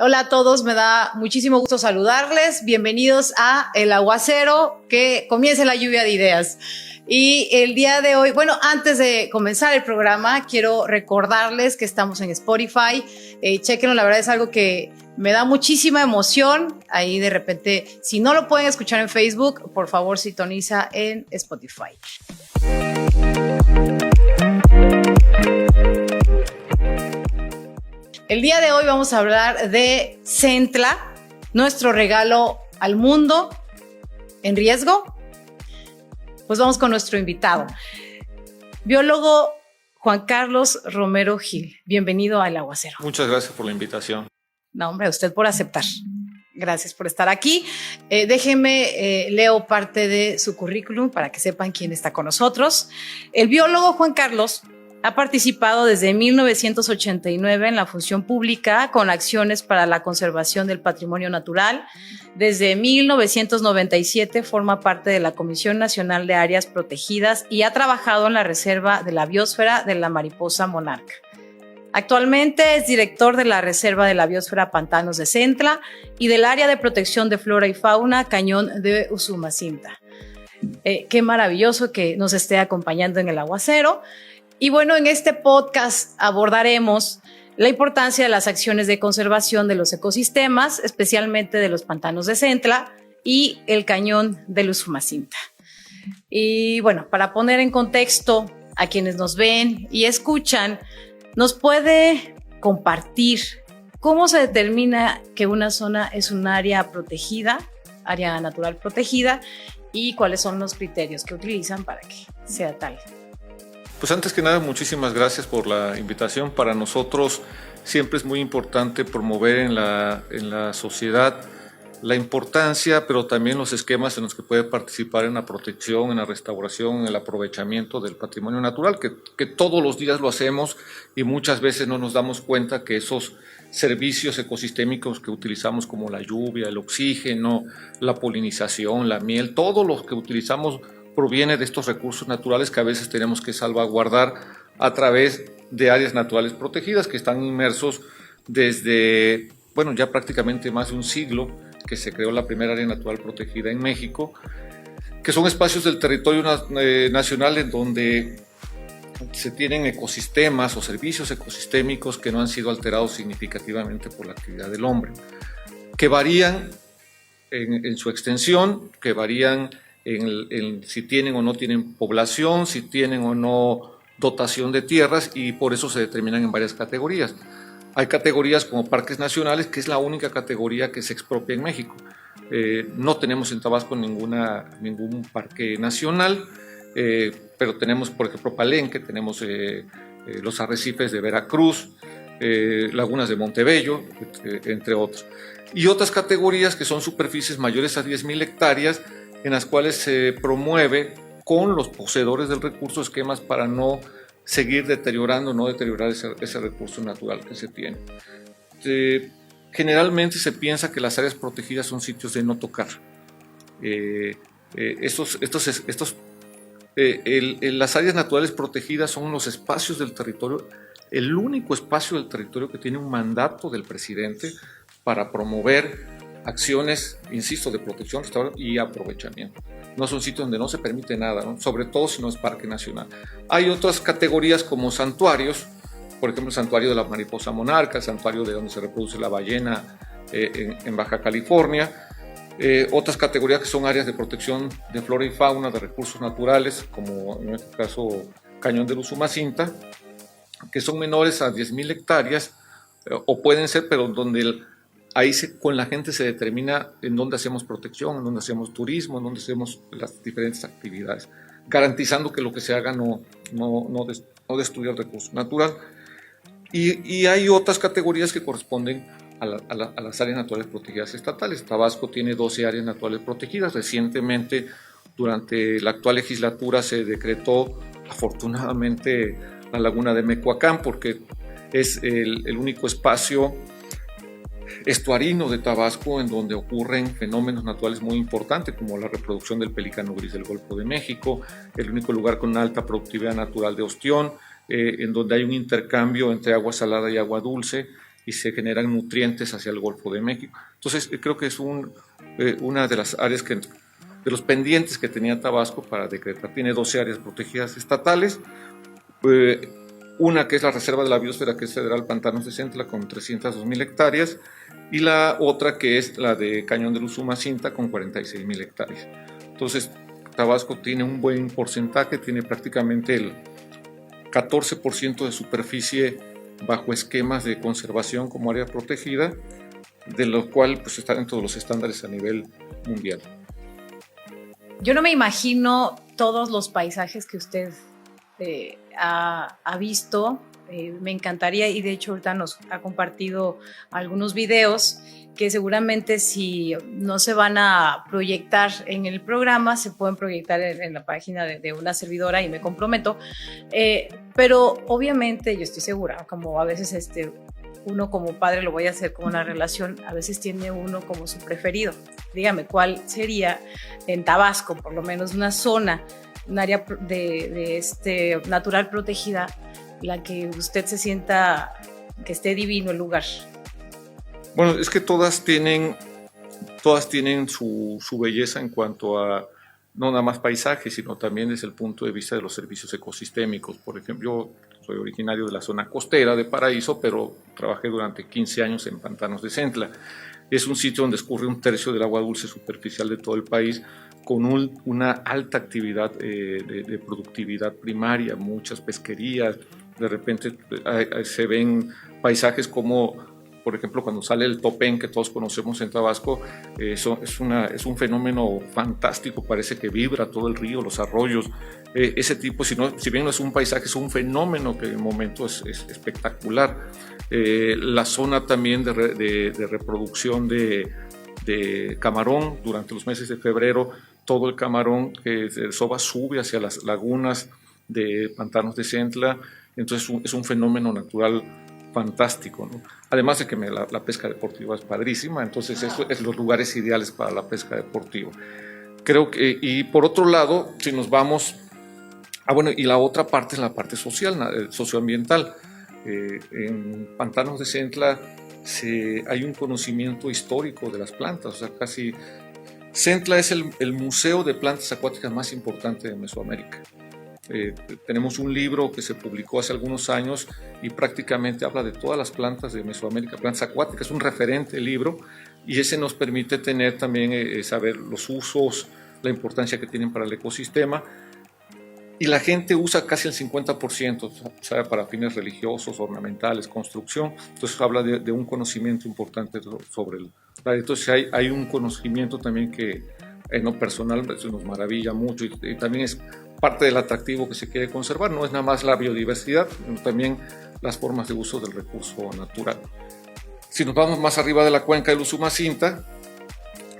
Hola a todos, me da muchísimo gusto saludarles. Bienvenidos a El Aguacero, que comience la lluvia de ideas. Y el día de hoy, bueno, antes de comenzar el programa, quiero recordarles que estamos en Spotify. Chéquenlo, la verdad es algo que me da muchísima emoción. Ahí de repente, si no lo pueden escuchar en Facebook, por favor sintoniza en Spotify. El día de hoy vamos a hablar de Centla, nuestro regalo al mundo en riesgo. Pues vamos con nuestro invitado, biólogo Juan Carlos Romero Gil. Bienvenido a El Aguacero. Muchas gracias por la invitación. No, hombre, a usted por aceptar. Gracias por estar aquí. Déjenme, leo parte de su currículum para que sepan quién está con nosotros. El biólogo Juan Carlos ha participado desde 1989 en la función pública con acciones para la conservación del patrimonio natural. Desde 1997 forma parte de la Comisión Nacional de Áreas Protegidas y ha trabajado en la Reserva de la Biosfera de la Mariposa Monarca. Actualmente es director de la Reserva de la Biosfera Pantanos de Centla y del Área de Protección de Flora y Fauna Cañón de Usumacinta. Qué maravilloso que nos esté acompañando en El Aguacero. Y bueno, en este podcast abordaremos la importancia de las acciones de conservación de los ecosistemas, especialmente de los pantanos de Centla y el cañón de Usumacinta. Y bueno, para poner en contexto a quienes nos ven y escuchan, ¿nos puede compartir cómo se determina que una zona es un área protegida, área natural protegida, y cuáles son los criterios que utilizan para que sea tal? Pues antes que nada, muchísimas gracias por la invitación. Para nosotros siempre es muy importante promover en la sociedad la importancia, pero también los esquemas en los que puede participar en la protección, en la restauración, en el aprovechamiento del patrimonio natural, que todos los días lo hacemos y muchas veces no nos damos cuenta que esos servicios ecosistémicos que utilizamos como la lluvia, el oxígeno, la polinización, la miel, todo lo que utilizamos proviene de estos recursos naturales que a veces tenemos que salvaguardar a través de áreas naturales protegidas que están inmersos desde, bueno, ya prácticamente más de un siglo que se creó la primera área natural protegida en México, que son espacios del territorio nacional en donde se tienen ecosistemas o servicios ecosistémicos que no han sido alterados significativamente por la actividad del hombre, que varían en su extensión, que varían en si tienen o no tienen población, si tienen o no dotación de tierras, y por eso se determinan en varias categorías. Hay categorías como parques nacionales, que es la única categoría que se expropia en México. No tenemos en Tabasco ningún parque nacional, pero tenemos, por ejemplo, Palenque, tenemos los arrecifes de Veracruz, lagunas de Montebello, entre otros. Y otras categorías que son superficies mayores a 10,000 hectáreas, en las cuales se promueve con los poseedores del recurso esquemas para no seguir deteriorando, no deteriorar ese recurso natural que se tiene. Generalmente se piensa que las áreas protegidas son sitios de no tocar. Las áreas naturales protegidas son los espacios del territorio, el único espacio del territorio que tiene un mandato del presidente para promover acciones, insisto, de protección, restauración y aprovechamiento. No son sitios donde no se permite nada, ¿no? Sobre todo si no es parque nacional. Hay otras categorías como santuarios, por ejemplo, el santuario de la mariposa monarca, el santuario de donde se reproduce la ballena en Baja California. Otras categorías que son áreas de protección de flora y fauna, de recursos naturales, como en este caso Cañón de Usumacinta, que son menores a 10,000 hectáreas, o pueden ser, pero donde ahí con la gente se determina en dónde hacemos protección, en dónde hacemos turismo, en dónde hacemos las diferentes actividades, garantizando que lo que se haga no destruya el recurso natural. Y hay otras categorías que corresponden a las áreas naturales protegidas estatales. Tabasco tiene 12 áreas naturales protegidas. Recientemente, durante la actual legislatura, se decretó, afortunadamente, la laguna de Mecoacán, porque es el único espacio estuarino de Tabasco en donde ocurren fenómenos naturales muy importantes como la reproducción del pelícano gris del Golfo de México, el único lugar con una alta productividad natural de ostión, en donde hay un intercambio entre agua salada y agua dulce, y se generan nutrientes hacia el Golfo de México. Entonces creo que es una de las áreas de los pendientes que tenía Tabasco para decretar. Tiene 12 áreas protegidas estatales, una que es la Reserva de la Biosfera, que es Federal Pantanos de Centla, con 302,000 hectáreas, y la otra que es la de Cañón del Usumacinta, con 46,000 hectáreas. Entonces, Tabasco tiene un buen porcentaje, tiene prácticamente el 14% de superficie bajo esquemas de conservación como área protegida, de lo cual pues, está dentro de los estándares a nivel mundial. Yo no me imagino todos los paisajes que usted ha visto. Me encantaría, y de hecho ahorita nos ha compartido algunos videos que seguramente si no se van a proyectar en el programa, se pueden proyectar en la página de una servidora, y me comprometo. Pero obviamente yo estoy segura, como a veces uno como padre, lo voy a hacer como una relación, a veces tiene uno como su preferido. Dígame, ¿cuál sería en Tabasco, por lo menos una zona, un área de natural protegida, la que usted se sienta que esté divino el lugar? Bueno, es que todas tienen su belleza en cuanto a no nada más paisaje, sino también desde el punto de vista de los servicios ecosistémicos. Por ejemplo, yo soy originario de la zona costera de Paraíso, pero trabajé durante 15 años en Pantanos de Centla. Es un sitio donde escurre 1/3 del agua dulce superficial de todo el país, con una alta actividad de productividad primaria, muchas pesquerías. De repente se ven paisajes como, por ejemplo, cuando sale el topén que todos conocemos en Tabasco. Es un fenómeno fantástico, parece que vibra todo el río, los arroyos. Ese tipo, si bien no es un paisaje, es un fenómeno que en el momento es espectacular. La zona también de reproducción de camarón durante los meses de febrero, todo el camarón que se desova sube hacia las lagunas de Pantanos de Centla. Entonces es un fenómeno natural fantástico, ¿no? Además de que la pesca deportiva es padrísima, entonces es los lugares ideales para la pesca deportiva. Creo que, y por otro lado, si nos vamos, bueno, y la otra parte es la parte social, socioambiental. En Pantanos de Centla hay un conocimiento histórico de las plantas, o sea, casi Centla es el museo de plantas acuáticas más importante de Mesoamérica. Tenemos un libro que se publicó hace algunos años y prácticamente habla de todas las plantas de Mesoamérica, plantas acuáticas, un referente libro, y ese nos permite tener también, saber los usos, la importancia que tienen para el ecosistema, y la gente usa casi el 50%, o sea, para fines religiosos, ornamentales, construcción. Entonces habla de un conocimiento importante sobre el... Entonces hay un conocimiento también que en lo personal nos maravilla mucho, y también es parte del atractivo que se quiere conservar. No es nada más la biodiversidad, sino también las formas de uso del recurso natural. Si nos vamos más arriba de la cuenca del Usumacinta,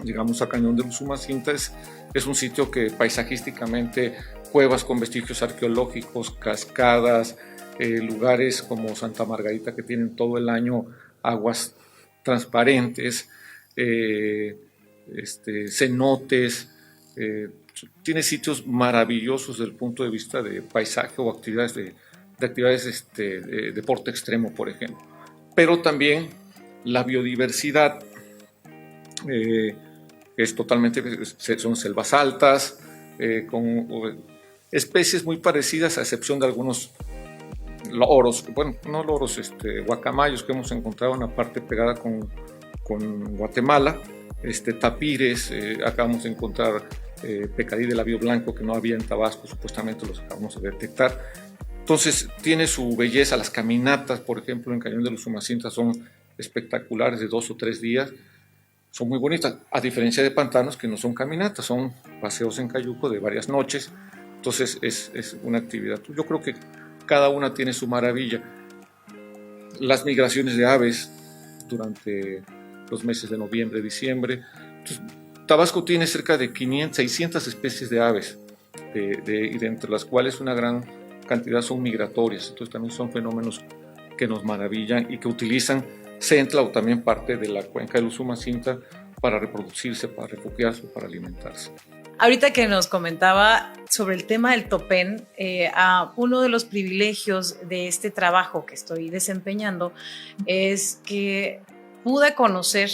llegamos a Cañón del Usumacinta, es un sitio que paisajísticamente, cuevas con vestigios arqueológicos, cascadas, lugares como Santa Margarita, que tienen todo el año aguas transparentes, cenotes, tiene sitios maravillosos desde el punto de vista de paisaje o actividades de deporte extremo, por ejemplo. Pero también la biodiversidad es totalmente, son selvas altas, con especies muy parecidas, a excepción de algunos loros, bueno, no loros, guacamayos que hemos encontrado en la parte pegada con Guatemala, tapires, acabamos de encontrar pecadí de labio blanco que no había en Tabasco, supuestamente los acabamos de detectar. Entonces tiene su belleza. Las caminatas, por ejemplo, en Cañón del Usumacinta son espectaculares, de 2 o 3 días, son muy bonitas, a diferencia de pantanos que no son caminatas, son paseos en cayuco de varias noches. Entonces es una actividad. Yo creo que cada una tiene su maravilla. Las migraciones de aves durante los meses de noviembre, diciembre. Entonces, Tabasco tiene cerca de 600 especies de aves, y entre las cuales una gran cantidad son migratorias. Entonces también son fenómenos que nos maravillan y que utilizan Centla o también parte de la cuenca del Usumacinta para reproducirse, para refugiarse, para alimentarse. Ahorita que nos comentaba sobre el tema del topén, uno de los privilegios de este trabajo que estoy desempeñando es que pude conocer,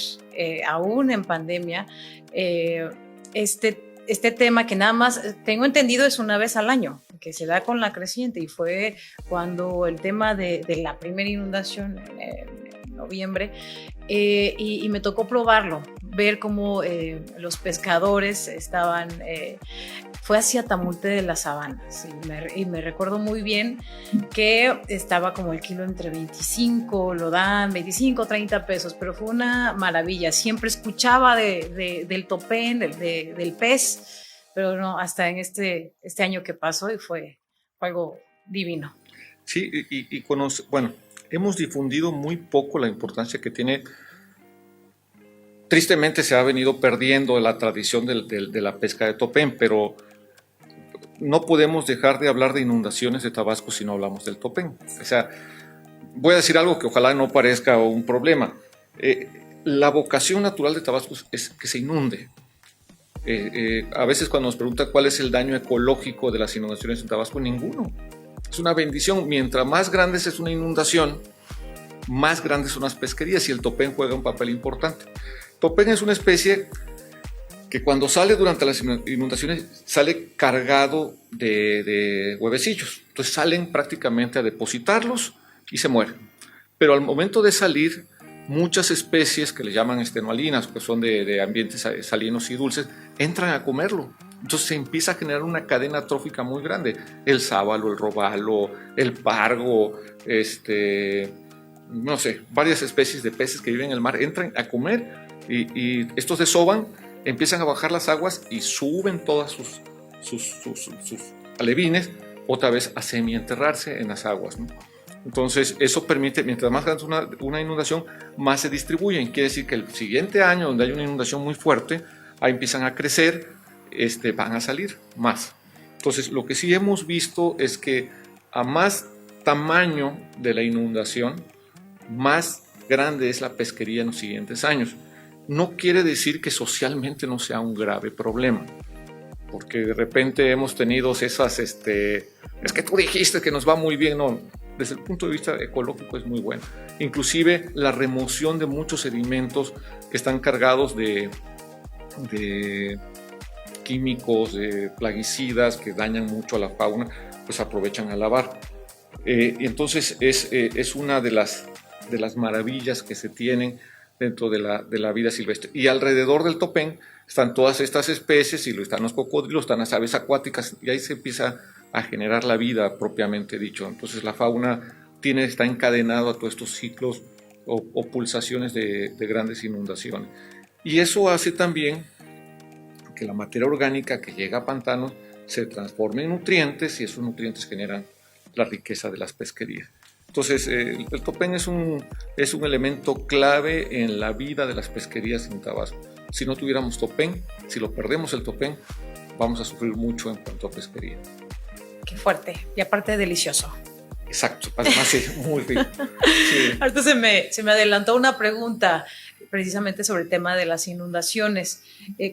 aún en pandemia, este tema que nada más tengo entendido es una vez al año, que se da con la creciente, y fue cuando el tema de la primera inundación en noviembre, y me tocó probarlo, ver cómo los pescadores estaban, fue hacia Tamulte de las Sabanas, y me recuerdo muy bien que estaba como el kilo entre 25, lo dan 25, 30 pesos, pero fue una maravilla. Siempre escuchaba del topén, del pez, pero no, hasta en este año que pasó, y fue algo divino. Sí, bueno, hemos difundido muy poco la importancia que tiene. Tristemente se ha venido perdiendo la tradición de la pesca de topén, pero no podemos dejar de hablar de inundaciones de Tabasco si no hablamos del topén. O sea, voy a decir algo que ojalá no parezca un problema. La vocación natural de Tabasco es que se inunde. A veces cuando nos preguntan cuál es el daño ecológico de las inundaciones en Tabasco, ninguno. Es una bendición. Mientras más grande es una inundación, más grandes son las pesquerías, y el topén juega un papel importante. Topén es una especie que cuando sale durante las inundaciones sale cargado de huevecillos. Entonces salen prácticamente a depositarlos y se mueren. Pero al momento de salir, muchas especies que le llaman estenoalinas, que son de ambientes salinos y dulces, entran a comerlo. Entonces se empieza a generar una cadena trófica muy grande. El sábalo, el robalo, el pargo, no sé, varias especies de peces que viven en el mar entran a comer, y estos desoban, empiezan a bajar las aguas y suben todas sus alevines otra vez a semienterrarse en las aguas, ¿no? Entonces eso permite, mientras más grande es una inundación, más se distribuyen. Quiere decir que el siguiente año, donde hay una inundación muy fuerte, ahí empiezan a crecer, van a salir más. Entonces lo que sí hemos visto es que a más tamaño de la inundación, más grande es la pesquería en los siguientes años. No quiere decir que socialmente no sea un grave problema, porque de repente hemos tenido esas, es que tú dijiste que nos va muy bien. No, desde el punto de vista ecológico es muy bueno. Inclusive la remoción de muchos sedimentos que están cargados de químicos, de plaguicidas que dañan mucho a la fauna, pues aprovechan a lavar. Y entonces es una de las maravillas que se tienen dentro de la vida silvestre. Y alrededor del topén están todas estas especies, y están los cocodrilos, están las aves acuáticas, y ahí se empieza a generar la vida propiamente dicho. Entonces la fauna está encadenado a todos estos ciclos o pulsaciones de grandes inundaciones. Y eso hace también que la materia orgánica que llega a pantanos se transforme en nutrientes, y esos nutrientes generan la riqueza de las pesquerías. Entonces, el topén es un elemento clave en la vida de las pesquerías en Tabasco. Si no tuviéramos topén, si lo perdemos el topén, vamos a sufrir mucho en cuanto a pesquería. Qué fuerte, y aparte delicioso. Exacto, además es muy rico. Sí. Ahorita se me adelantó una pregunta precisamente sobre el tema de las inundaciones.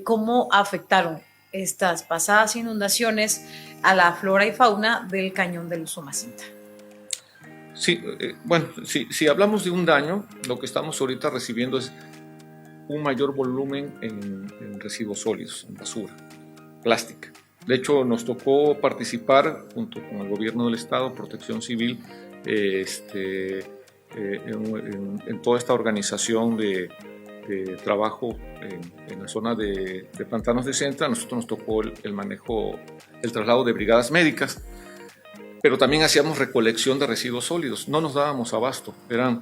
¿Cómo afectaron estas pasadas inundaciones a la flora y fauna del cañón del Usumacinta? Sí, bueno, si hablamos de un daño, lo que estamos ahorita recibiendo es un mayor volumen en residuos sólidos, en basura, plástica. De hecho, nos tocó participar junto con el gobierno del estado, Protección Civil, en toda esta organización de trabajo en la zona de pantanos de Centra. A nosotros nos tocó el manejo, el traslado de brigadas médicas, pero también hacíamos recolección de residuos sólidos. No nos dábamos abasto, eran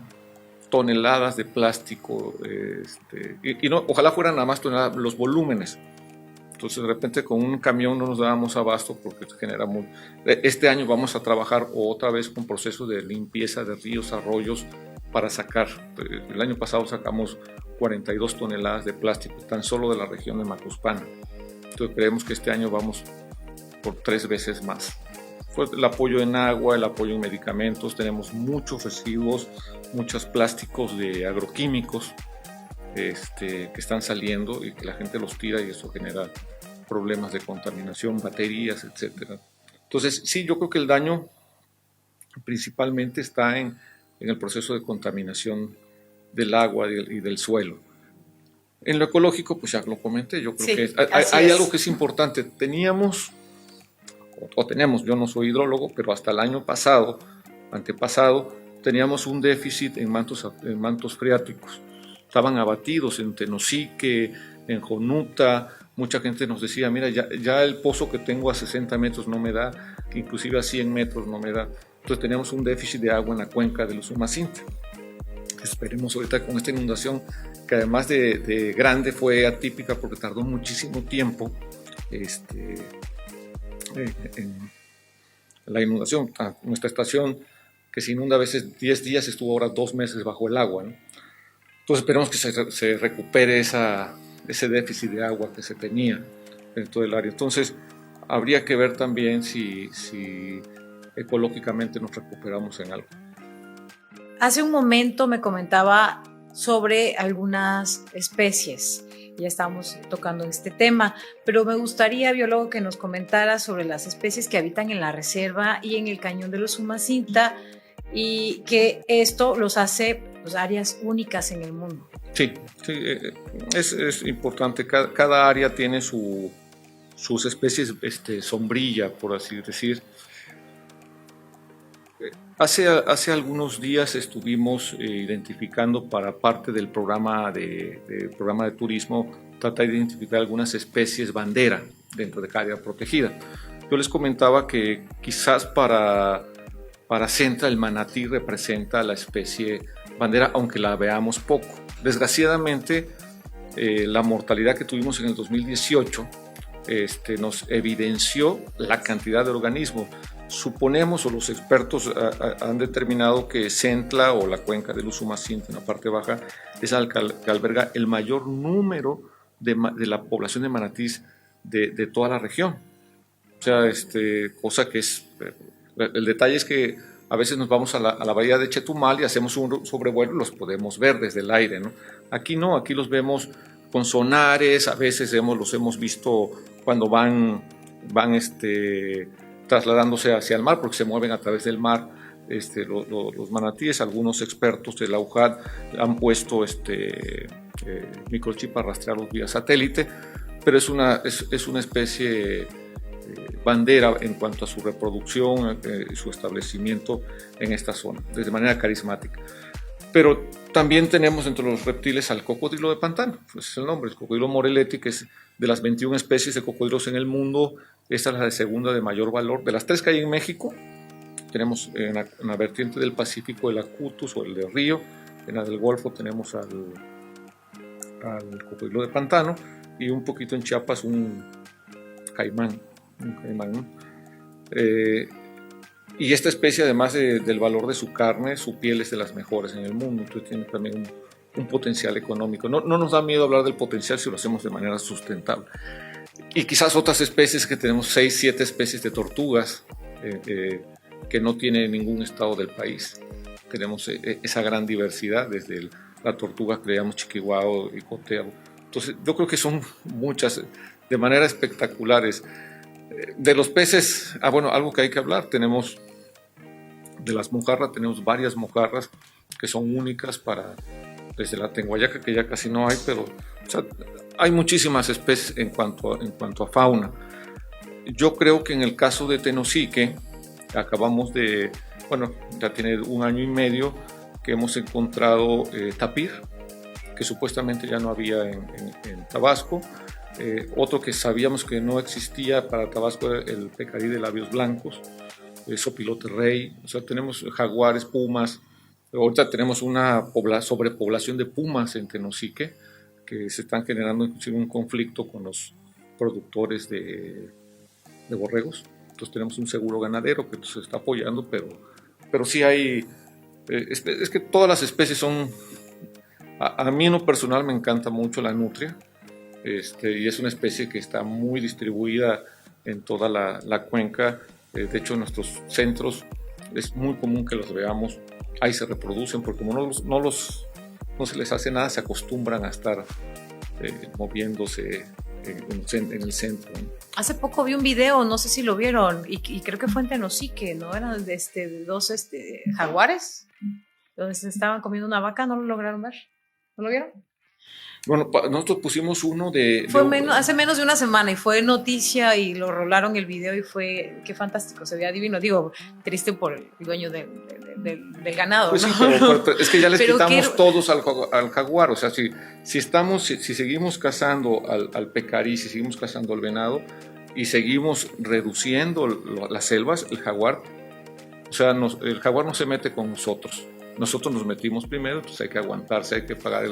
toneladas de plástico, y no, ojalá fueran nada más toneladas, los volúmenes. Entonces de repente con un camión no nos dábamos abasto porque genera muy... Este año vamos a trabajar otra vez con procesos de limpieza de ríos, arroyos, para sacar. El año pasado sacamos 42 toneladas de plástico tan solo de la región de Macuspana. Entonces creemos que este año vamos por 3 veces más. Fue el apoyo en agua, el apoyo en medicamentos. Tenemos muchos residuos, muchos plásticos de agroquímicos que están saliendo y que la gente los tira, y eso genera problemas de contaminación, baterías, etc. Entonces, sí, yo creo que el daño principalmente está en el proceso de contaminación del agua y del suelo. En lo ecológico, pues ya lo comenté, yo creo que hay algo que es importante. Tenemos, yo no soy hidrólogo, pero hasta el año antepasado, teníamos un déficit en mantos freáticos. Estaban abatidos en Tenosique, en Jonuta. Mucha gente nos decía, mira, ya el pozo que tengo a 60 metros no me da, inclusive a 100 metros no me da. Entonces teníamos un déficit de agua en la cuenca del Usumacinta. Esperemos ahorita con esta inundación, que además de grande fue atípica porque tardó muchísimo tiempo en la inundación. Nuestra estación, que se inunda a veces 10 días, estuvo ahora 2 meses bajo el agua, ¿no? Entonces esperemos que se recupere ese déficit de agua que se tenía en todo el área. Entonces habría que ver también si ecológicamente nos recuperamos en algo. Hace un momento me comentaba sobre algunas especies. Ya estamos tocando este tema, pero me gustaría, biólogo, que nos comentara sobre las especies que habitan en la reserva y en el cañón del Usumacinta, y que esto los hace pues, áreas únicas en el mundo. Sí, es importante. Cada área tiene sus especies sombrilla, por así decir. Hace algunos días estuvimos identificando para parte del programa de turismo, tratar de identificar algunas especies bandera dentro de cada área protegida. Yo les comentaba que quizás para Centra el manatí representa la especie bandera, aunque la veamos poco. Desgraciadamente, la mortalidad que tuvimos en el 2018 nos evidenció la cantidad de organismos. Suponemos, o los expertos han determinado, que Centla o la cuenca del Usumacinta en la parte baja es la que alberga el mayor número de la población de manatís de toda la región. O sea, cosa que es... El detalle es que a veces nos vamos a la bahía de Chetumal y hacemos un sobrevuelo y los podemos ver desde el aire, ¿no? Aquí no, aquí los vemos con sonares, a veces los hemos visto cuando van trasladándose hacia el mar, porque se mueven a través del mar los manatíes. Algunos expertos de la UJAD han puesto microchip a rastrearlos vía satélite, pero es una especie bandera en cuanto a su reproducción y su establecimiento en esta zona, de manera carismática. Pero también tenemos entre los reptiles al cocodrilo de pantano, pues es el nombre, el cocodrilo morelletti, que es de las 21 especies de cocodrilos en el mundo. Esta es la segunda de mayor valor. De las 3 que hay en México, tenemos en la vertiente del Pacífico el acutus o el de río, en la del Golfo tenemos al cocodrilo de pantano, y un poquito en Chiapas un caimán, ¿no? Y esta especie, además del valor de su carne, su piel es de las mejores en el mundo, entonces tiene también un potencial económico. No nos da miedo hablar del potencial si lo hacemos de manera sustentable. Y quizás otras especies, que tenemos 6, 7 especies de tortugas que no tienen ningún estado del país. Tenemos esa gran diversidad, desde la tortuga que le llamamos chiquihuao y coteo. Entonces yo creo que son muchas, de manera espectaculares. De los peces, bueno, algo que hay que hablar, tenemos de las mojarras, tenemos varias mojarras que son únicas desde la tenguayaca, que ya casi no hay, pero o sea, hay muchísimas especies en cuanto a fauna. Yo creo que en el caso de Tenosique, ya tiene 1 año y medio que hemos encontrado tapir, que supuestamente ya no había en Tabasco. Otro que sabíamos que no existía para Tabasco era el pecarí de labios blancos, sopilote rey. O sea, tenemos jaguares, pumas. Ahorita tenemos una sobrepoblación de pumas en Tenosique, que se están generando inclusive un conflicto con los productores de borregos. Entonces tenemos un seguro ganadero que se está apoyando, pero sí hay... es que todas las especies son... A mí en lo personal me encanta mucho la nutria, y es una especie que está muy distribuida en toda la cuenca. De hecho, en nuestros centros es muy común que los veamos. Ahí se reproducen, porque como no se les hace nada, se acostumbran a estar moviéndose en el centro, ¿no? Hace poco vi un video, no sé si lo vieron, y creo que fue en Tenosique, ¿no? Eran de dos jaguares, donde se estaban comiendo una vaca, ¿no lo lograron ver? ¿No lo vieron? Bueno, nosotros pusimos uno Hace menos de una semana y fue noticia y lo rolaron el video y qué fantástico, se veía divino. Digo, triste por el dueño del ganado, pues ¿no? sí, pero es que ya les quitamos todos al jaguar. O sea, si seguimos cazando al pecarí, si seguimos cazando al venado y seguimos reduciendo las selvas, el jaguar, o sea, el jaguar no se mete con nosotros. Nosotros nos metimos primero, pues hay que aguantarse, hay que pagar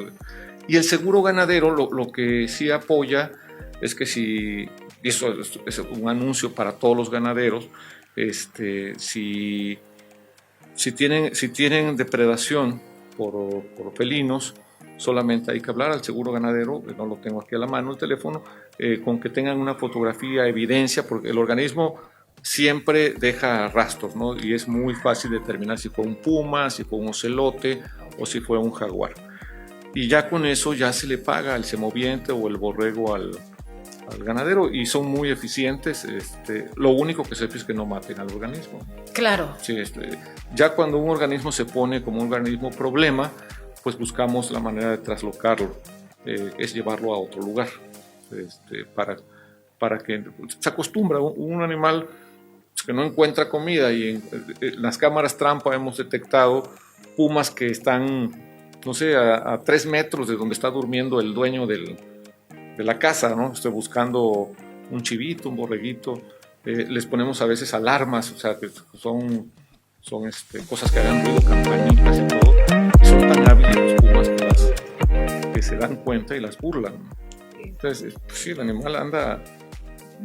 Y el seguro ganadero lo que sí apoya es que y eso es un anuncio para todos los ganaderos, si tienen depredación por felinos, solamente hay que hablar al seguro ganadero, no lo tengo aquí a la mano el teléfono, con que tengan una fotografía, evidencia, porque el organismo siempre deja rastros, ¿no? Y es muy fácil determinar si fue un puma, si fue un ocelote o si fue un jaguar. Y ya con eso ya se le paga el semoviente o el borrego al ganadero y son muy eficientes. Lo único que se pide es que no maten al organismo. Claro. Sí, ya cuando un organismo se pone como un organismo problema, pues buscamos la manera de traslocarlo, es llevarlo a otro lugar, para que se acostumbra. Un animal que no encuentra comida y en las cámaras trampa hemos detectado pumas que están, no sé, a 3 metros de donde está durmiendo el dueño de la casa, ¿no? Estoy buscando un chivito, un borreguito. Les ponemos a veces alarmas, o sea, que son cosas que hagan ruido, campanitas y todo. Son tan hábiles los pumas que se dan cuenta y las burlan. Entonces, pues sí, el animal anda.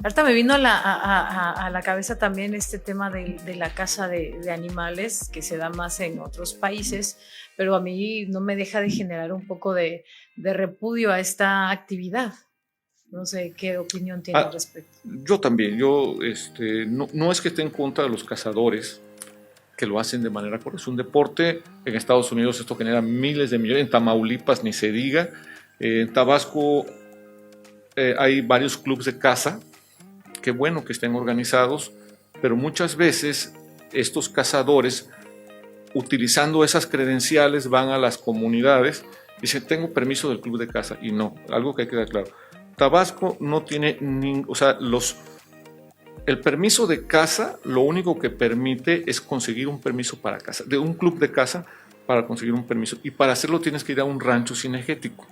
Ahorita me vino a la cabeza también este tema de la caza de animales, que se da más en otros países, pero a mí no me deja de generar un poco de repudio a esta actividad. No sé qué opinión tiene al respecto. Yo también, no es que esté en contra de los cazadores que lo hacen de manera correcta. Es un deporte. En Estados Unidos esto genera miles de millones, en Tamaulipas ni se diga. En Tabasco hay varios clubes de caza. Qué bueno que estén organizados, pero muchas veces estos cazadores, utilizando esas credenciales, van a las comunidades y dicen, tengo permiso del club de caza. Y no, algo que hay que dar claro. Tabasco no tiene el permiso de caza, lo único que permite es conseguir un permiso para caza, de un club de caza para conseguir un permiso. Y para hacerlo tienes que ir a un rancho cinegético.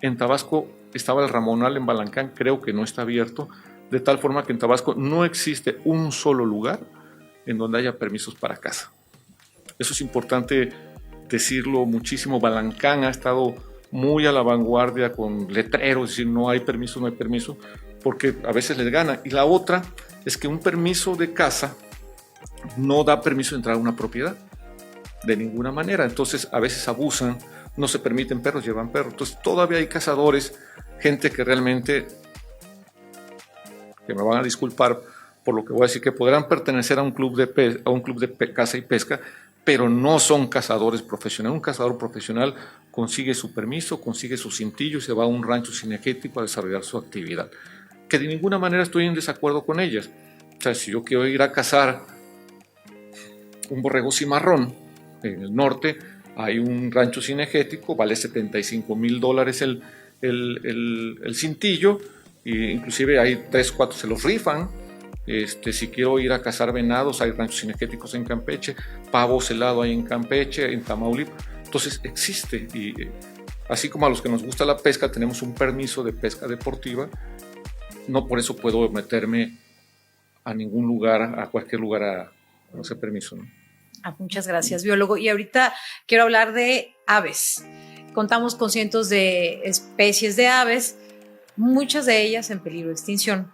En Tabasco estaba el Ramonal en Balancán, creo que no está abierto, de tal forma que en Tabasco no existe un solo lugar en donde haya permisos para caza. Eso es importante decirlo muchísimo. Balancán ha estado muy a la vanguardia con letreros, es decir, no hay permiso, porque a veces les gana. Y la otra es que un permiso de caza no da permiso de entrar a una propiedad, de ninguna manera. Entonces a veces abusan, no se permiten perros, llevan perros. Entonces todavía hay cazadores, gente que realmente, que me van a disculpar por lo que voy a decir, que podrán pertenecer a un club de caza y pesca, pero no son cazadores profesionales. Un cazador profesional consigue su permiso, consigue su cintillo y se va a un rancho cinegético a desarrollar su actividad. Que de ninguna manera estoy en desacuerdo con ellas. O sea, si yo quiero ir a cazar un borrego cimarrón en el norte, hay un rancho cinegético, vale $75,000 el cintillo, e inclusive hay 3, 4 se los rifan. Si quiero ir a cazar venados, hay ranchos cinegéticos en Campeche, pavo celado hay en Campeche, en Tamaulipas. Entonces existe, y así como a los que nos gusta la pesca tenemos un permiso de pesca deportiva, no por eso puedo meterme a ningún lugar, a cualquier lugar a ese permiso, ¿no? Muchas gracias, biólogo. Y ahorita quiero hablar de aves. Contamos con cientos de especies de aves, muchas de ellas en peligro de extinción.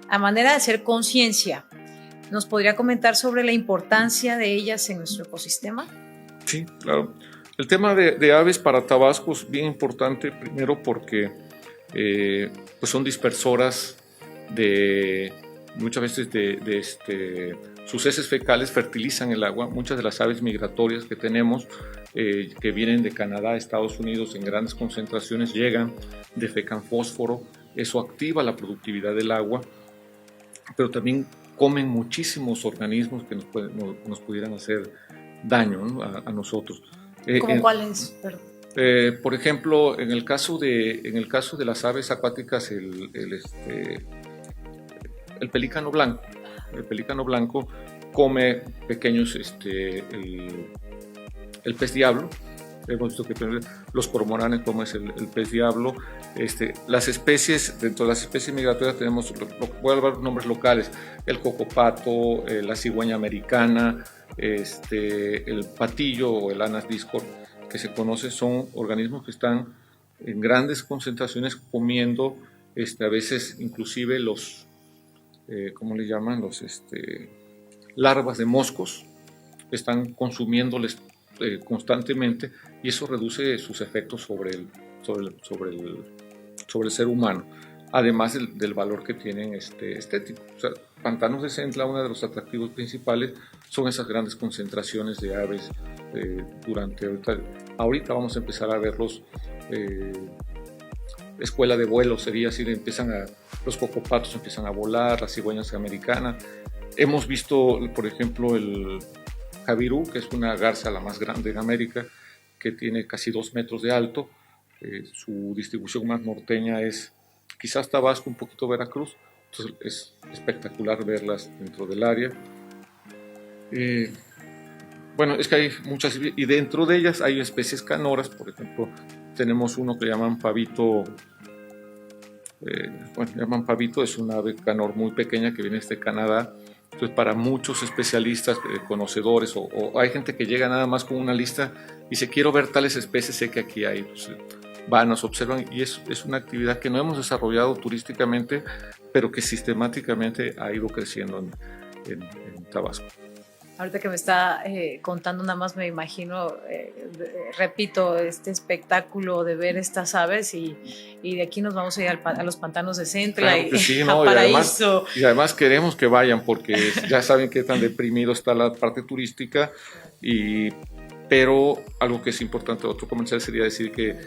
A manera de hacer conciencia, ¿nos podría comentar sobre la importancia de ellas en nuestro ecosistema? Sí, claro. El tema de aves para Tabasco es bien importante, primero porque pues son dispersoras muchas veces sus heces fecales fertilizan el agua. Muchas de las aves migratorias que tenemos, que vienen de Canadá a Estados Unidos en grandes concentraciones, llegan, defecan fósforo eso activa la productividad del agua, pero también comen muchísimos organismos que nos pudieran hacer daño, ¿no? a nosotros. ¿Cómo cuáles? Por ejemplo, en el caso de las aves acuáticas, el pelícano blanco. El pelícano blanco come pequeños, el pez diablo. Hemos visto que los cormoranes comen el pez diablo. Las especies, dentro de las especies migratorias tenemos, voy a hablar nombres locales, el cocopato, la cigüeña americana, el patillo o el Anas discor, que se conoce, son organismos que están en grandes concentraciones comiendo, a veces inclusive los, ¿cómo le llaman? Los larvas de moscos, están consumiéndoles constantemente, y eso reduce sus efectos sobre el ser humano, además del valor que tienen estético. O sea, Pantanos de Centla, uno de los atractivos principales son esas grandes concentraciones de aves. Ahorita vamos a empezar a verlos, escuela de vuelo sería así, los cocopatos empiezan a volar, las cigüeñas americanas. Hemos visto, por ejemplo, el Javirú, que es una garza la más grande en América, que tiene casi 2 metros de alto. Su distribución más norteña es quizás Tabasco, un poquito Veracruz. Entonces es espectacular verlas dentro del área. Bueno, es que hay muchas, y dentro de ellas hay especies canoras. Por ejemplo, tenemos uno que llaman pavito. Llaman pavito, es una ave canor muy pequeña que viene desde Canadá. Entonces, para muchos especialistas, conocedores, o hay gente que llega nada más con una lista y dice, quiero ver tales especies, sé que aquí hay, pues, van, nos observan, y es una actividad que no hemos desarrollado turísticamente, pero que sistemáticamente ha ido creciendo en Tabasco. Ahorita que me está contando, nada más me imagino, repito, este espectáculo de ver estas aves, y de aquí nos vamos a ir a los pantanos de Centla, claro que sí, a Paraíso. Y además queremos que vayan, porque ya saben qué tan deprimido está la parte turística, pero algo que es importante, otro comercial sería decir que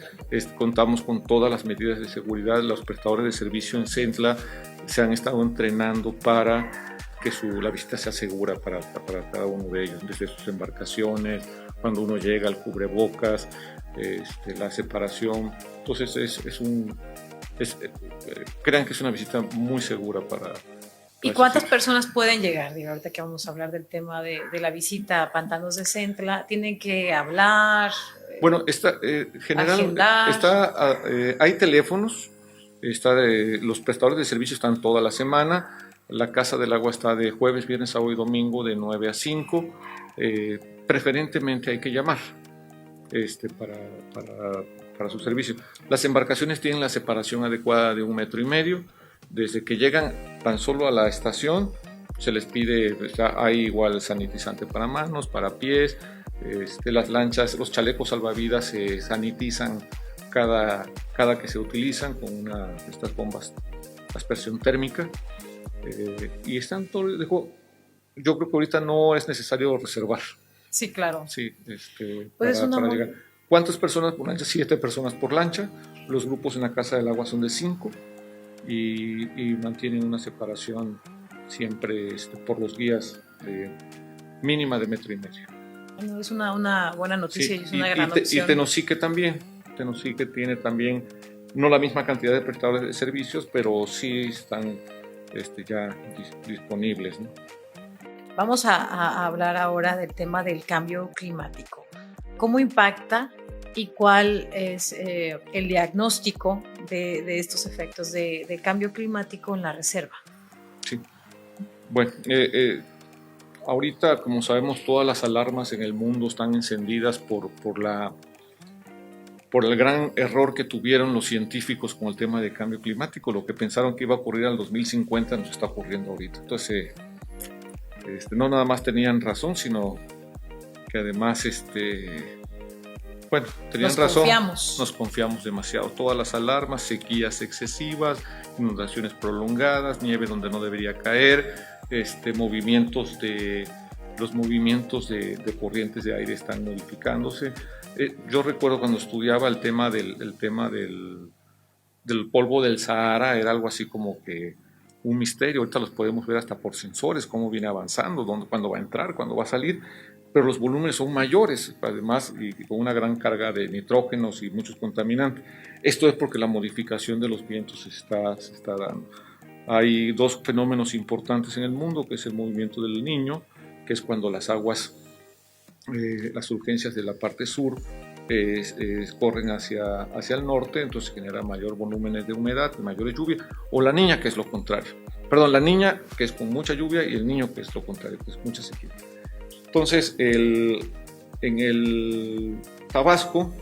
contamos con todas las medidas de seguridad. Los prestadores de servicio en Centla se han estado entrenando para que la visita sea segura para cada uno de ellos, desde sus embarcaciones, cuando uno llega, el cubrebocas, la separación. Entonces crean que es una visita muy segura para ¿Y cuántas personas pueden llegar? Digo, ahorita que vamos a hablar del tema de la visita a Pantanos de Centla, ¿tienen que hablar? Bueno, hay teléfonos, los prestadores de servicio están toda la semana. La Casa del Agua está de jueves, viernes, sábado y domingo de 9 a 5. Preferentemente hay que llamar para su servicio. Las embarcaciones tienen la separación adecuada de 1,5 metros. Desde que llegan tan solo a la estación, se les pide, hay igual sanitizante para manos, para pies. Las lanchas, los chalecos salvavidas se sanitizan cada que se utilizan con estas bombas de aspersión térmica. Y están todo, yo creo que ahorita no es necesario reservar. Sí, claro. Sí, pues para llegar. ¿Cuántas personas por lancha? 7 personas por lancha. Los grupos en la Casa del Agua son de 5 y mantienen una separación siempre por los guías mínima de 1,5 metros. Bueno, es una buena noticia, sí, y es una gran opción. Y Tenosique también. Tenosique tiene también, no la misma cantidad de prestadores de servicios, pero sí están ya disponibles, ¿no? Vamos a hablar ahora del tema del cambio climático. ¿Cómo impacta y cuál es el diagnóstico de estos efectos de cambio climático en la reserva? Sí. Bueno, ahorita, como sabemos, todas las alarmas en el mundo están encendidas por el gran error que tuvieron los científicos con el tema de cambio climático. Lo que pensaron que iba a ocurrir al 2050 nos está ocurriendo ahorita. Entonces, no nada más tenían razón, sino que además, tenían razón. Nos confiamos demasiado. Todas las alarmas, sequías excesivas, inundaciones prolongadas, nieve donde no debería caer, los movimientos de corrientes de aire están modificándose. Yo recuerdo cuando estudiaba el tema del del polvo del Sahara era algo así como que un misterio. Ahorita los podemos ver hasta por sensores, cómo viene avanzando, cuándo va a entrar, cuándo va a salir, pero los volúmenes son mayores, además, y con una gran carga de nitrógenos y muchos contaminantes. Esto es porque la modificación de los vientos se está dando. Hay dos fenómenos importantes en el mundo, que es el movimiento del Niño, que es cuando las aguas, las urgencias de la parte sur corren hacia el norte, entonces genera mayor volúmenes de humedad, mayores lluvias, o la Niña, que es lo contrario. Perdón, la Niña, que es con mucha lluvia, y el Niño, que es lo contrario, que es mucha sequía. Entonces, en el Tabasco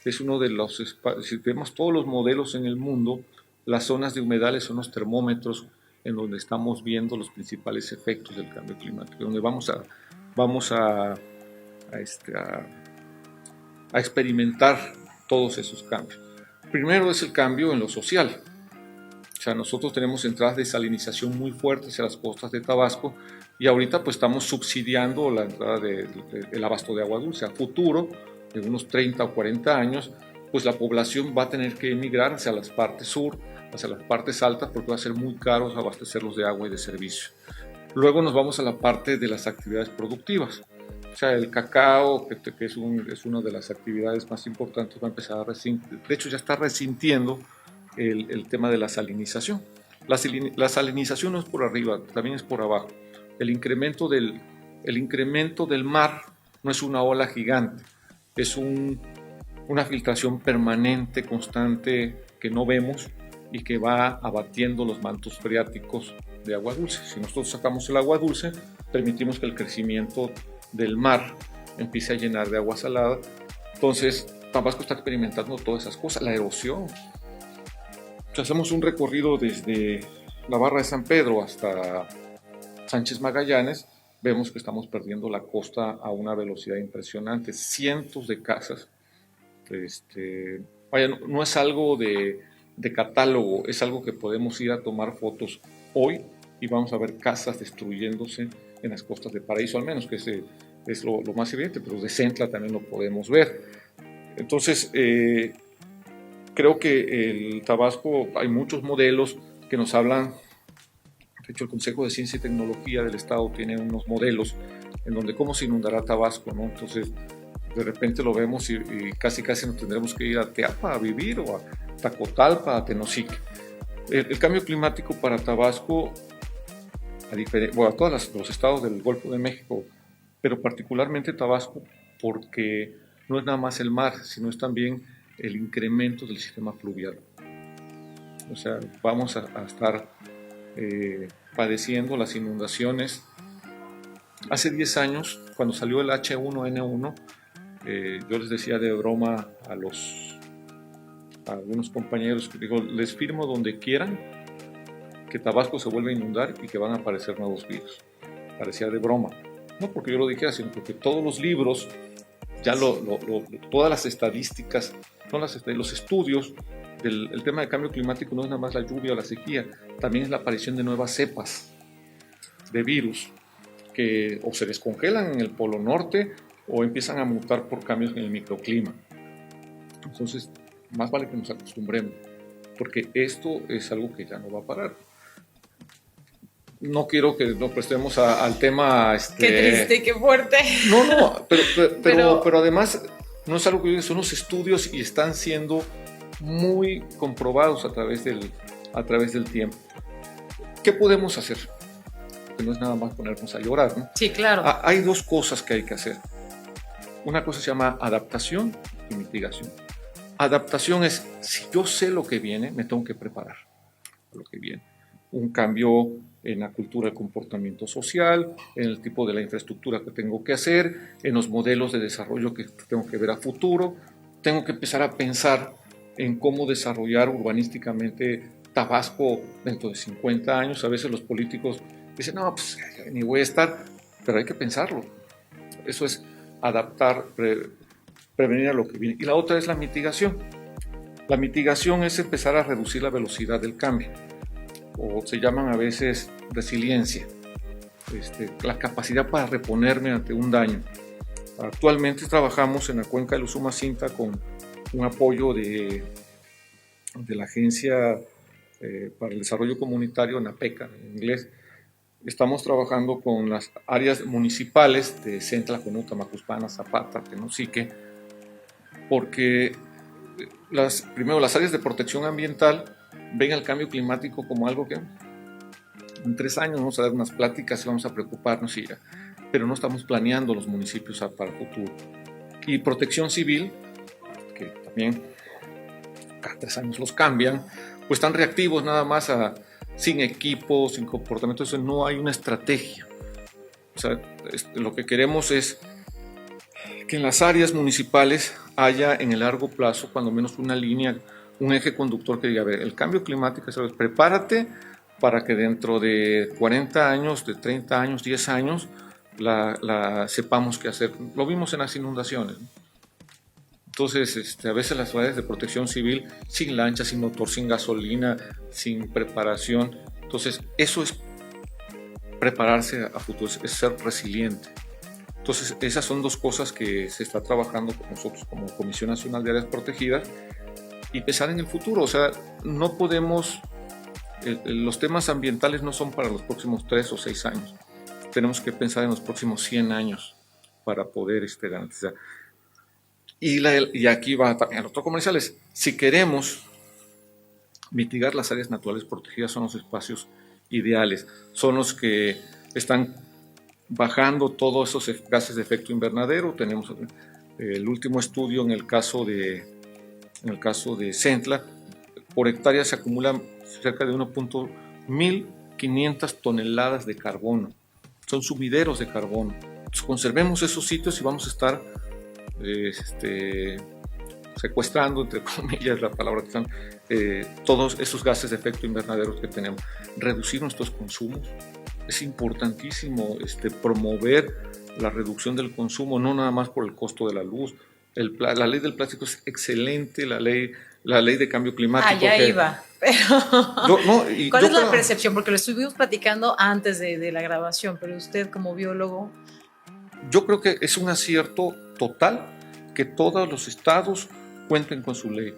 es uno de los espacios, si vemos todos los modelos en el mundo, las zonas de humedales son los termómetros en donde estamos viendo los principales efectos del cambio climático, donde vamos a experimentar todos esos cambios. Primero es el cambio en lo social. O sea, nosotros tenemos entradas de salinización muy fuertes hacia las costas de Tabasco y ahorita pues estamos subsidiando la entrada del abasto de agua dulce. A futuro, en unos 30 o 40 años, pues la población va a tener que emigrar hacia las partes sur, hacia las partes altas, porque va a ser muy caro abastecerlos de agua y de servicio. Luego nos vamos a la parte de las actividades productivas. O sea, el cacao, que es una de las actividades más importantes, va a empezar a resentir. De hecho, ya está resintiendo el tema de la salinización. La salinización no es por arriba, también es por abajo. El incremento del mar no es una ola gigante, es una filtración permanente, constante, que no vemos y que va abatiendo los mantos freáticos de agua dulce. Si nosotros sacamos el agua dulce, permitimos que el crecimiento del mar empiece a llenar de agua salada. Entonces, Tabasco está experimentando todas esas cosas, la erosión. Si hacemos un recorrido desde la Barra de San Pedro hasta Sánchez Magallanes, vemos que estamos perdiendo la costa a una velocidad impresionante. Cientos de casas. No es algo de catálogo, es algo que podemos ir a tomar fotos hoy y vamos a ver casas destruyéndose en las costas de Paraíso, al menos, que es lo más evidente, pero de Centla también lo podemos ver. Entonces, creo que el Tabasco, hay muchos modelos que nos hablan. De hecho, el Consejo de Ciencia y Tecnología del Estado tiene unos modelos en donde cómo se inundará Tabasco, ¿no? Entonces, de repente lo vemos y casi nos tendremos que ir a Teapa a vivir, o a Tacotalpa, a Tenosique. El cambio climático para Tabasco, a todos los estados del Golfo de México, pero particularmente Tabasco, porque no es nada más el mar, sino es también el incremento del sistema fluvial. O sea, vamos a estar padeciendo las inundaciones. Hace 10 años, cuando salió el H1N1, yo les decía de broma a algunos compañeros, que digo, les firmo donde quieran que Tabasco se vuelve a inundar y que van a aparecer nuevos virus. Parecía de broma. No porque yo lo dijera, sino porque todos los libros, todas las estadísticas, los estudios del tema del cambio climático no es nada más la lluvia o la sequía, también es la aparición de nuevas cepas de virus que o se descongelan en el Polo Norte o empiezan a mutar por cambios en el microclima. Entonces, más vale que nos acostumbremos, porque esto es algo que ya no va a parar. No quiero que nos prestemos al tema. Qué triste, qué fuerte. No, pero además no es algo que son los estudios y están siendo muy comprobados a través del tiempo. ¿Qué podemos hacer? Que no es nada más ponernos a llorar, ¿no? Sí, claro. Hay dos cosas que hay que hacer. Una cosa se llama adaptación y mitigación. Adaptación es, si yo sé lo que viene, me tengo que preparar a lo que viene. Un cambio en la cultura del comportamiento social, en el tipo de la infraestructura que tengo que hacer, en los modelos de desarrollo que tengo que ver a futuro. Tengo que empezar a pensar en cómo desarrollar urbanísticamente Tabasco dentro de 50 años. A veces los políticos dicen, no, pues ni voy a estar, pero hay que pensarlo. Eso es adaptar, prevenir a lo que viene. Y la otra es la mitigación. La mitigación es empezar a reducir la velocidad del cambio, o se llaman a veces resiliencia, la capacidad para reponerme ante un daño. Actualmente trabajamos en la cuenca del Usumacinta con un apoyo de de la Agencia para el Desarrollo Comunitario, NAPECA en inglés, estamos trabajando con las áreas municipales de Centla, Jonuta, Macuspana, Zapata, Tenosique, porque primero las áreas de protección ambiental ven el cambio climático como algo que en 3 años vamos a dar unas pláticas y vamos a preocuparnos, pero no estamos planeando los municipios para el futuro. Y protección civil, que también cada 3 años los cambian, pues están reactivos nada más sin equipos, sin comportamiento, eso no hay una estrategia. O sea, lo que queremos es que en las áreas municipales haya en el largo plazo, cuando menos una línea, un eje conductor que diga, a ver, el cambio climático, prepárate para que dentro de 40 años, de 30 años, 10 años, sepamos qué hacer. Lo vimos en las inundaciones, ¿no? Entonces, a veces las áreas de protección civil, sin lancha, sin motor, sin gasolina, sin preparación. Entonces, eso es prepararse a futuro, es ser resiliente. Entonces, esas son 2 cosas que se está trabajando con nosotros como Comisión Nacional de Áreas Protegidas y pensar en el futuro. O sea, no podemos, los temas ambientales no son para los próximos 3 o 6 años. Tenemos que pensar en los próximos 100 años para poder garantizar. Y aquí va también el otro comercial, si queremos mitigar las áreas naturales protegidas, son los espacios ideales, son los que están bajando todos esos gases de efecto invernadero. Tenemos el último estudio en el caso de Centla, por hectárea se acumulan cerca de 1.500 toneladas de carbono, son sumideros de carbono. Entonces, conservemos esos sitios y vamos a estar secuestrando, entre comillas la palabra que están, todos esos gases de efecto invernadero que tenemos. Reducir nuestros consumos, es importantísimo promover la reducción del consumo, no nada más por el costo de la luz. La ley del plástico es excelente, la ley de cambio climático. Ya iba, pero ¿cuál es la percepción? Porque lo estuvimos platicando antes de la grabación, pero usted como biólogo... Yo creo que es un acierto total que todos los estados cuenten con su ley.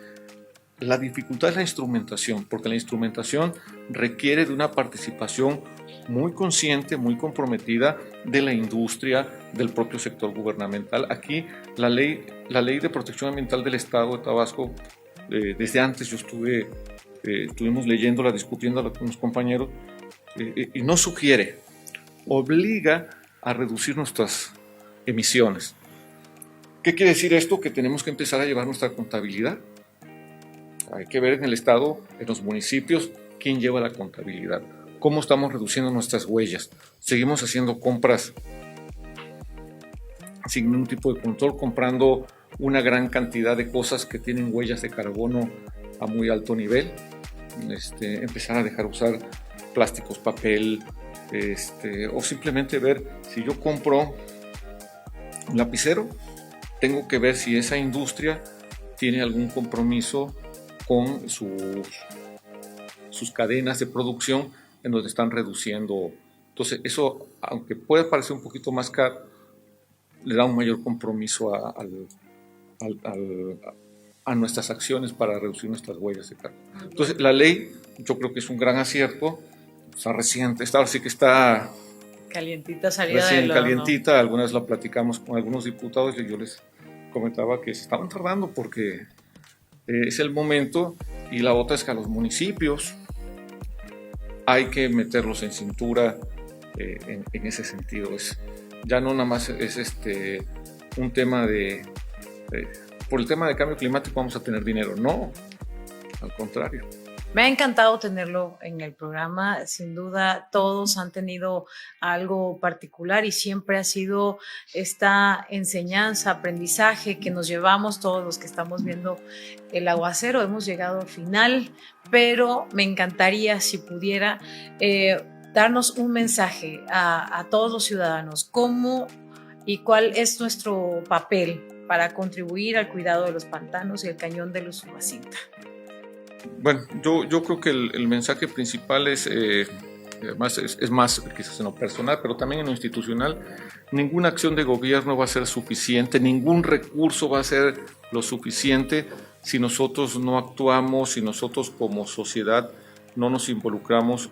La dificultad es la instrumentación, porque la instrumentación requiere de una participación muy consciente, muy comprometida de la industria, del propio sector gubernamental. Aquí la ley de protección ambiental del estado de Tabasco, desde antes yo estuvimos leyéndola, discutiéndola con los compañeros, y no sugiere, obliga a reducir nuestras emisiones. ¿Qué quiere decir esto? Que tenemos que empezar a llevar nuestra contabilidad. Hay que ver en el estado, en los municipios, quién lleva la contabilidad, cómo estamos reduciendo nuestras huellas. Seguimos haciendo compras sin ningún tipo de control, comprando una gran cantidad de cosas que tienen huellas de carbono a muy alto nivel. Empezar a dejar usar plásticos, papel, o simplemente ver, si yo compro un lapicero, tengo que ver si esa industria tiene algún compromiso con sus cadenas de producción en donde están reduciendo. Entonces eso, aunque pueda parecer un poquito más caro, le da un mayor compromiso a nuestras acciones para reducir nuestras huellas de carbono. Entonces la ley, yo creo que es un gran acierto. Está reciente, sí que está calientita, salida recién calientita. Alguna vez la platicamos con algunos diputados y yo les comentaba que se estaban tardando porque es el momento. Y la otra es que a los municipios hay que meterlos en cintura en ese sentido. Ya no nada más es un tema por el tema de cambio climático vamos a tener dinero, no, al contrario. Me ha encantado tenerlo en el programa, sin duda todos han tenido algo particular y siempre ha sido esta enseñanza, aprendizaje que nos llevamos todos los que estamos viendo el aguacero. Hemos llegado al final, pero me encantaría si pudiera darnos un mensaje a todos los ciudadanos, cómo y cuál es nuestro papel para contribuir al cuidado de los pantanos y el cañón de Usumacinta. Bueno, yo creo que el mensaje principal es más quizás en lo personal, pero también en lo institucional. Ninguna acción de gobierno va a ser suficiente, ningún recurso va a ser lo suficiente si nosotros no actuamos, si nosotros como sociedad no nos involucramos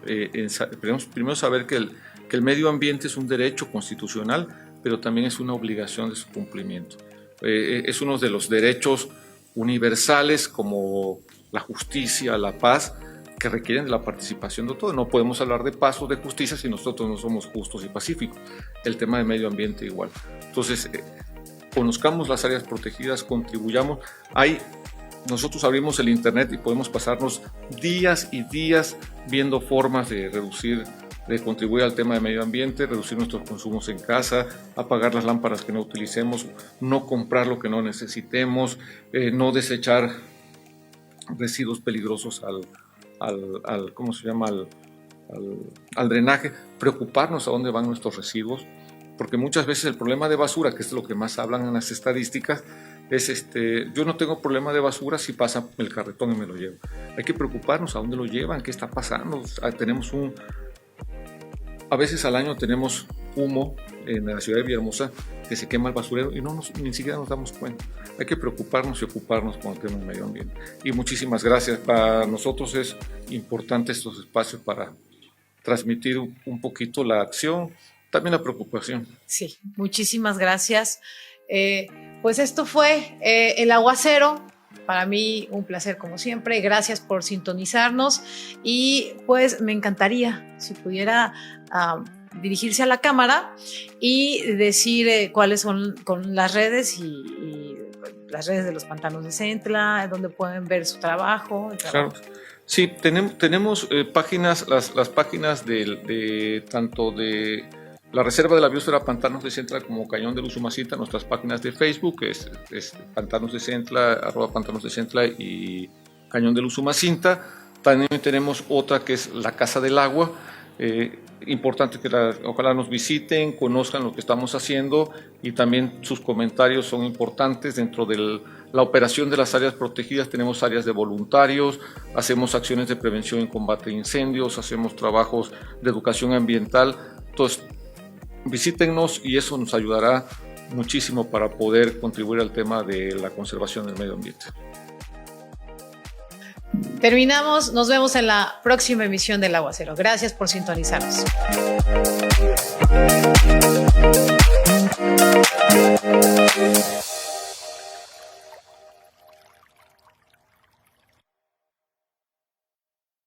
primero saber que el medio ambiente es un derecho constitucional, pero también es una obligación de su cumplimiento. Es uno de los derechos universales como la justicia, la paz, que requieren de la participación de todos. No podemos hablar de paz o de justicia si nosotros no somos justos y pacíficos. El tema de medio ambiente igual. Entonces, conozcamos las áreas protegidas, contribuyamos. Nosotros abrimos el internet y podemos pasarnos días y días viendo formas de contribuir al tema de medio ambiente, reducir nuestros consumos en casa, apagar las lámparas que no utilicemos, no comprar lo que no necesitemos, no desechar residuos peligrosos al drenaje, preocuparnos a dónde van nuestros residuos, porque muchas veces el problema de basura, que es lo que más hablan en las estadísticas, es yo no tengo problema de basura si pasa el carretón y me lo llevo. Hay que preocuparnos a dónde lo llevan, qué está pasando. A veces al año tenemos humo en la ciudad de Villahermosa que se quema el basurero y ni siquiera nos damos cuenta. Hay que preocuparnos y ocuparnos con el tema del medio ambiente. Y muchísimas gracias. Para nosotros es importante estos espacios para transmitir un poquito la acción, también la preocupación. Sí, muchísimas gracias. Pues esto fue El Aguacero. Para mí un placer como siempre. Gracias por sintonizarnos y pues me encantaría si pudiera dirigirse a la cámara y decir cuáles son las redes y las redes de los Pantanos de Centla, donde pueden ver su trabajo. Claro. Sí, tenemos páginas, las páginas tanto de la Reserva de la Biosfera Pantanos de Centla como Cañón del Usumacinta, nuestras páginas de Facebook es Pantanos de Centla, @Pantanos de Centla y Cañón del Usumacinta. También tenemos otra que es La Casa del Agua. Importante que ojalá nos visiten, conozcan lo que estamos haciendo y también sus comentarios son importantes. Dentro de la operación de las áreas protegidas tenemos áreas de voluntarios, hacemos acciones de prevención y combate de incendios, hacemos trabajos de educación ambiental. Entonces, visítennos y eso nos ayudará muchísimo para poder contribuir al tema de la conservación del medio ambiente. Terminamos, nos vemos en la próxima emisión del Aguacero. Gracias por sintonizarnos.